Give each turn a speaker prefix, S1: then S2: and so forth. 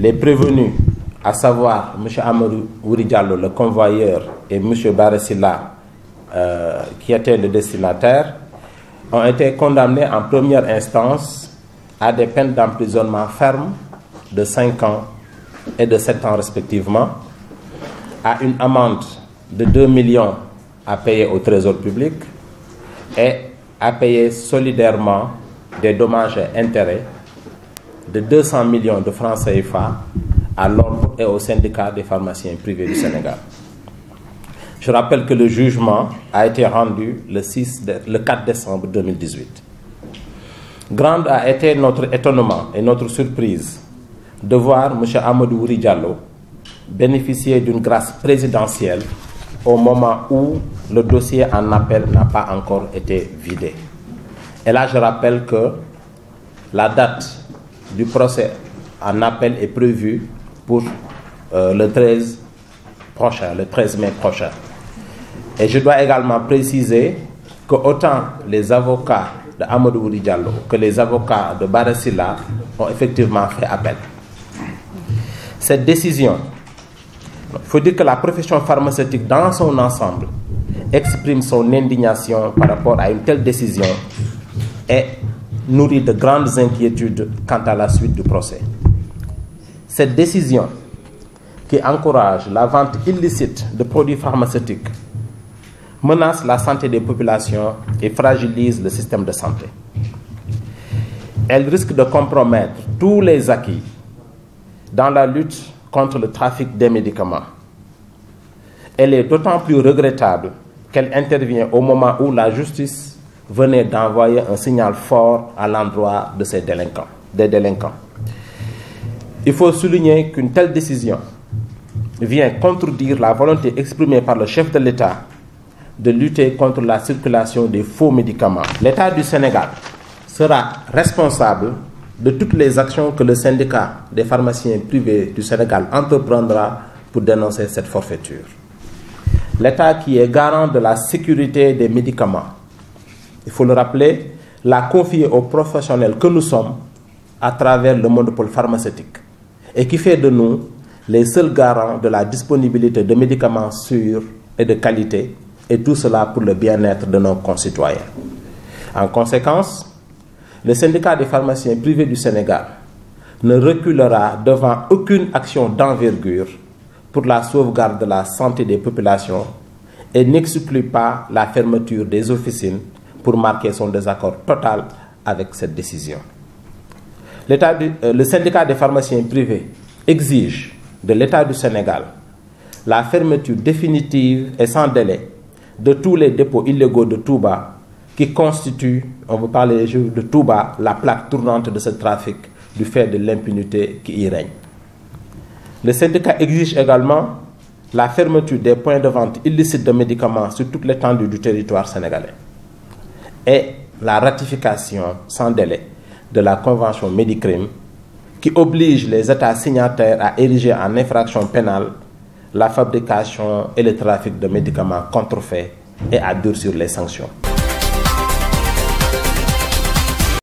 S1: les prévenus, à savoir M. Amadou Wuri Diallo, le convoyeur, et M. Bara Sylla, qui était le destinataire, ont été condamnés en première instance à des peines d'emprisonnement ferme de 5 ans et de 7 ans respectivement, à une amende de 2 millions à payer au Trésor public et à payer solidairement des dommages et intérêts de 200 millions de francs CFA à l'ordre et au syndicat des pharmaciens privés du Sénégal. Je rappelle que le jugement a été rendu le 4 décembre 2018. Grande a été notre étonnement et notre surprise de voir M. Amadou Wuri Diallo bénéficier d'une grâce présidentielle au moment où le dossier en appel n'a pas encore été vidé. Et là, je rappelle que la date du procès en appel est prévue pour le 13 mai prochain. Et je dois également préciser que autant les avocats de Amadou Wuri Diallo que les avocats de Bara Sylla ont effectivement fait appel. Cette décision, il faut dire que la profession pharmaceutique dans son ensemble exprime son indignation par rapport à une telle décision et nourrit de grandes inquiétudes quant à la suite du procès. Cette décision qui encourage la vente illicite de produits pharmaceutiques menace la santé des populations et fragilise le système de santé. Elle risque de compromettre tous les acquis dans la lutte contre le trafic des médicaments. Elle est d'autant plus regrettable qu'elle intervient au moment où la justice venait d'envoyer un signal fort à l'endroit de des délinquants. Il faut souligner qu'une telle décision vient contredire la volonté exprimée par le chef de l'État de lutter contre la circulation des faux médicaments. L'État du Sénégal sera responsable de toutes les actions que le syndicat des pharmaciens privés du Sénégal entreprendra pour dénoncer cette forfaiture. L'État qui est garant de la sécurité des médicaments, il faut le rappeler, l'a confié aux professionnels que nous sommes à travers le monopole pharmaceutique et qui fait de nous les seuls garants de la disponibilité de médicaments sûrs et de qualité, et tout cela pour le bien-être de nos concitoyens. En conséquence, le syndicat des pharmaciens privés du Sénégal ne reculera devant aucune action d'envergure pour la sauvegarde de la santé des populations et n'exclut pas la fermeture des officines pour marquer son désaccord total avec cette décision. Le syndicat des pharmaciens privés exige de l'État du Sénégal la fermeture définitive et sans délai de tous les dépôts illégaux de Touba qui constituent, on veut parler de Touba, la plaque tournante de ce trafic du fait de l'impunité qui y règne. Le syndicat exige également la fermeture des points de vente illicites de médicaments sur toute l'étendue du territoire sénégalais et la ratification sans délai de la Convention Médicrime qui oblige les États signataires à ériger en infraction pénale la fabrication et le trafic de médicaments contrefaits et à durcir les sanctions.